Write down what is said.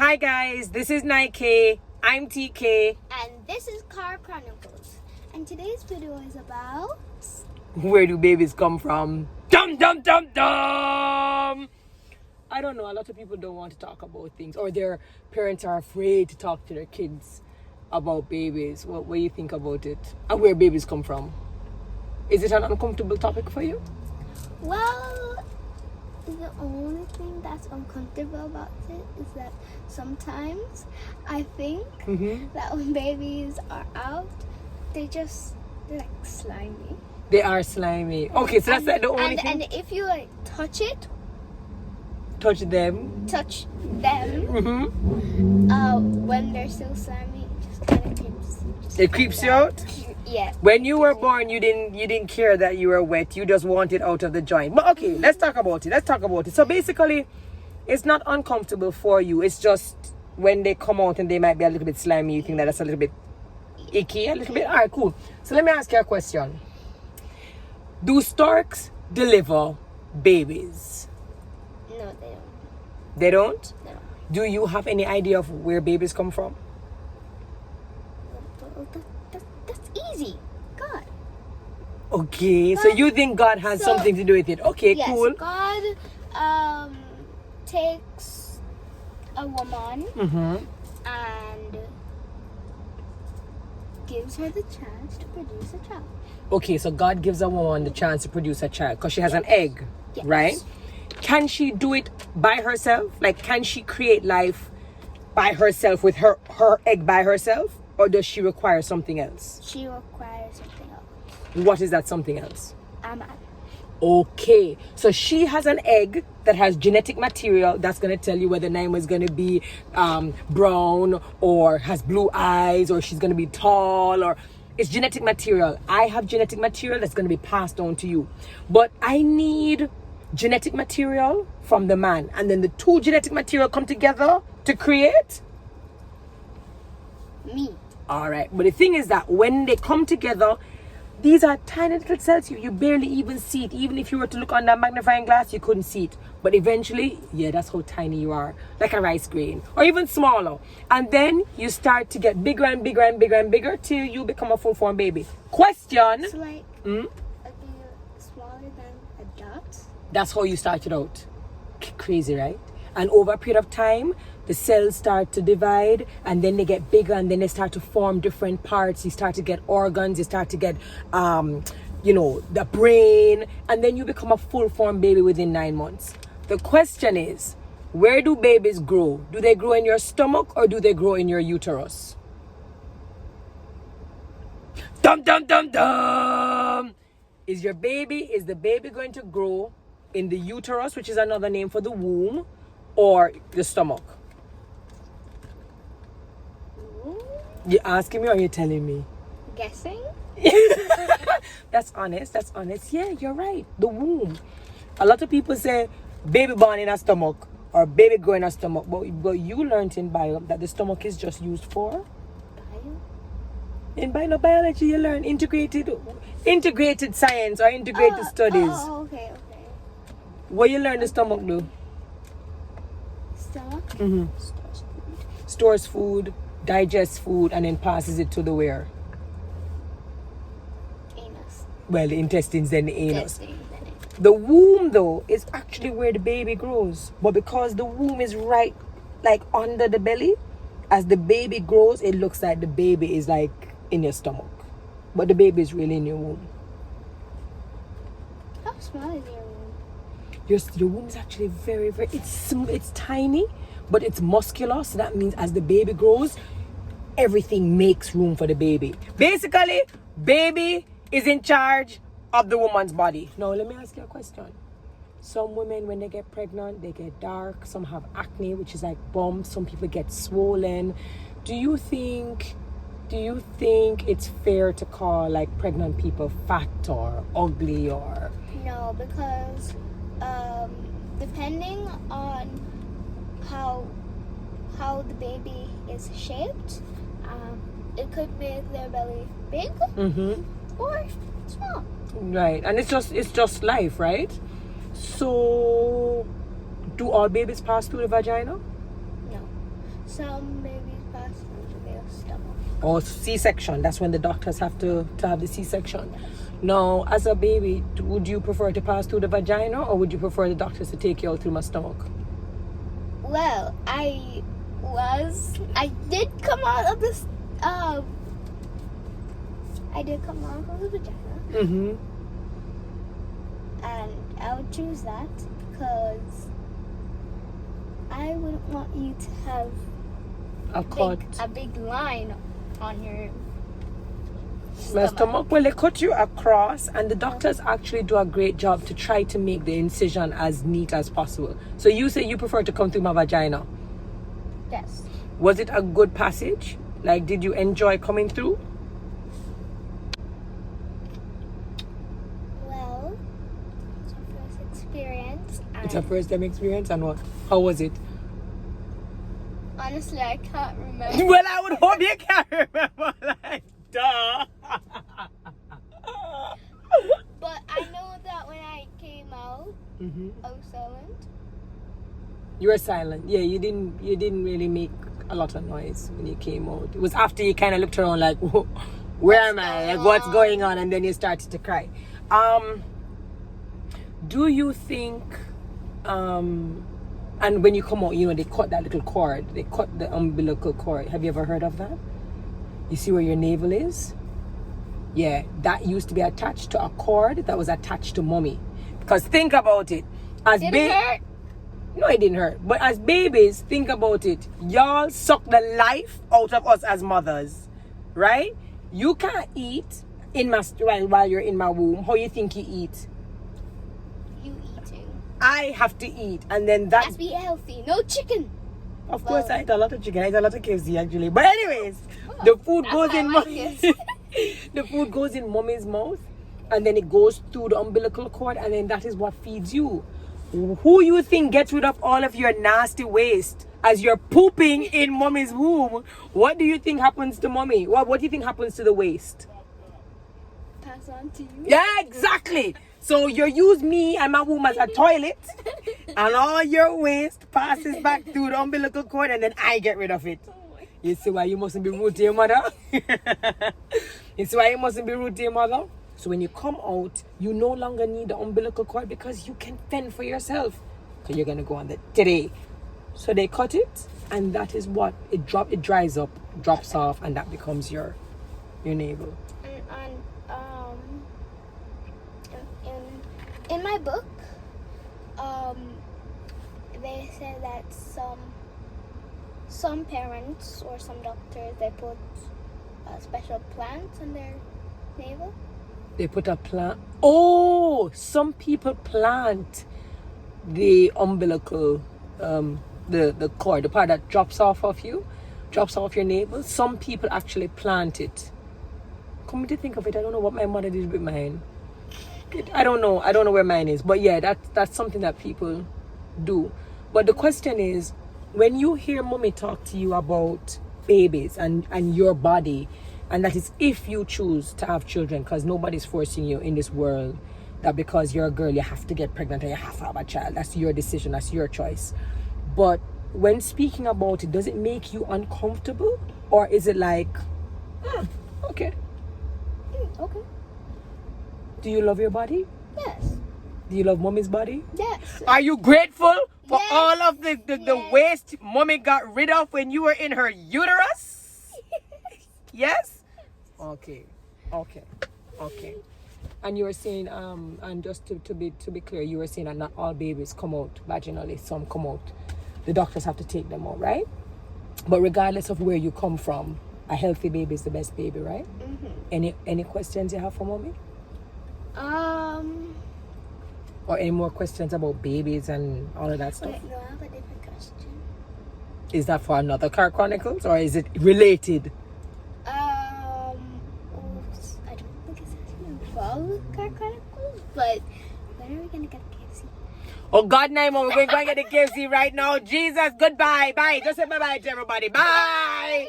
Hi guys, this is Nike. I'm TK. And this is Car Chronicles. And today's video is about... Where do babies come from? Dum dum dum dum! I don't know, a lot of people don't want to talk about things, or their parents are afraid to talk to their kids about babies. What do you think about it? And where babies come from? Is it an uncomfortable topic for you? Well, the only thing that's uncomfortable about it is that sometimes I think that when babies are out, they're like slimy. They are slimy. Okay, so that's the only thing. And if you like touch Touch them. When they're still slimy, it just kind of creeps. It creeps you out? Yeah. When you were born, you didn't care that you were wet. You just wanted out of the joint. But okay, let's talk about it. So basically, it's not uncomfortable for you. It's just when they come out and they might be a little bit slimy, you think that that's a little bit icky, a little bit. All right, cool. So let me ask you a question. Do storks deliver babies? No, they don't. They don't? No. Do you have any idea of where babies come from? That's easy. God. Okay, so you think God has something to do with it. Okay, yes, cool. God takes a woman and gives her the chance to produce a child. Okay, so God gives a woman the chance to produce a child because she has an egg, Yes. right? Can she do it by herself? Like, can she create life by herself with her egg by herself? Or does she require something else? She requires something else. What is that something else? A man. Okay, so she has an egg that has genetic material that's going to tell you whether Naima is going to be brown or has blue eyes or she's going to be tall, or it's genetic material. I have genetic material that's going to be passed on to you. But I need genetic material from the man, and then the two genetic material come together to create Me. all right. But the thing is that when they come together, these are tiny little cells. You barely even see it. Even if you were to look under a magnifying glass, you couldn't see it. But eventually, yeah, that's how tiny you are, like a rice grain, or even smaller. And then you start to get bigger and bigger and bigger and bigger till you become a full-form baby. Question. It's like smaller than a dot. That's how you started out. Crazy, right? And over a period of time, the cells start to divide, and then they get bigger, and then they start to form different parts. You start to get organs, you start to get, the brain, and then you become a full-form baby within 9 months. The question is, where do babies grow? Do they grow in your stomach, or do they grow in your uterus? Dum dum dum dum! Is the baby going to grow in the uterus, which is another name for the womb, or the stomach? You asking me or you telling me? Guessing? That's honest. Yeah, you're right. The womb. A lot of people say baby born in a stomach or baby grow in a stomach, but you learned in bio that the stomach is just used for Bio? in biology. You learn integrated science or integrated studies. Oh, okay. What you learn the stomach do? Stomach? Stores food, digests food, and then passes it to the where? Anus. Well, the intestines, then the anus. Testing. The womb, though, is actually where the baby grows. But because the womb is right, like under the belly, as the baby grows, it looks like the baby is like in your stomach. But the baby is really in your womb. How small is your womb? Your womb is actually very, very, it's tiny, but it's muscular. So that means as the baby grows, everything makes room for the baby. Basically, baby is in charge of the woman's body. Now, let me ask you a question. Some women, when they get pregnant, they get dark. Some have acne, which is like bumps. Some people get swollen. Do you think it's fair to call like pregnant people fat or ugly or? No, because depending on how the baby is shaped, it could make their belly big or small. Right, and it's just life, right? So, do all babies pass through the vagina? No. some babies pass through their stomach. Or C-section. That's when the doctors have to have the C-section. Now, as a baby, would you prefer to pass through the vagina, or would you prefer the doctors to take you out through my stomach? Well, I did come out of this. I did come out of the vagina. Mm-hmm. And I would choose that because I wouldn't want you to have a big line on your stomach. Well, they cut you across, and the doctors actually do a great job to try to make the incision as neat as possible. So you say you prefer to come through my vagina? Yes. Was it a good passage? Like, did you enjoy coming through? Well, it's our first experience. It's a first time experience, and what? How was it? Honestly, I can't remember. Well, I would hope you can remember. Like, duh. But I know that when I came out, I was silent. You were silent. Yeah, you didn't really make a lot of noise when you came out. It was after you kind of looked around like, where am I? Like, what's going on? And then you started to cry. Do you think, and when you come out, you know, they cut that little cord. They cut the umbilical cord. Have you ever heard of that? You see where your navel is? Yeah, that used to be attached to a cord that was attached to mommy. Because think about it. Did it hurt? No, it didn't hurt. But as babies, think about it. Y'all suck the life out of us as mothers. Right? You can't eat while you're in my womb. How you think you eat? You eating. I have to eat. And then that... Let's be healthy. No chicken. Of course, I eat a lot of chicken. I eat a lot of KFC, actually. But anyways, the food goes in the food goes in mommy's mouth, and then it goes through the umbilical cord, and then that is what feeds you. Who you think gets rid of all of your nasty waste as you're pooping in mommy's womb? What do you think happens to mommy? What do you think happens to the waste? Pass on to you. Yeah, exactly. So you use me and my womb as a toilet, and all your waste passes back through the umbilical cord, and then I get rid of it. You see why you mustn't be rude to your mother? You see why you mustn't be rude to your mother? So when you come out, you no longer need the umbilical cord because you can fend for yourself. So you're gonna go on today. So they cut it, and that is what it dries up, drops off, and that becomes your navel. In my book, they said that some parents or some doctors, they put special plants on their navel. They put a plant. Oh, some people plant the umbilical, the cord, the part that drops off your navel. Some people actually plant it. Come to think of it, I don't know what my mother did with mine. I don't know where mine is, but yeah, that's something that people do. But the question is, when you hear mommy talk to you about babies and your body, and that is if you choose to have children, because nobody's forcing you in this world that because you're a girl you have to get pregnant and you have to have a child. That's your decision, that's your choice. But when speaking about it, does it make you uncomfortable, or is it like, okay? Okay. Do you love your body? Yes. Do you love mommy's body? Yes. Are you grateful for all of the waste mommy got rid of when you were in her uterus? Yes? Okay. And you were saying, and just to be clear, you were saying that not all babies come out vaginally, some come out. The doctors have to take them out, right? But regardless of where you come from, a healthy baby is the best baby, right? Mm-hmm. Any questions you have for mommy? Or any more questions about babies and all of that stuff? Wait, no, I have a different question. Is that for another Car Chronicles, or is it related? I don't think it's actually involved Car Chronicles, but when are we gonna get KFC? Oh God, Naima, we're going to get the KFC right now. Jesus, goodbye, bye. Just say bye-bye to everybody. Bye.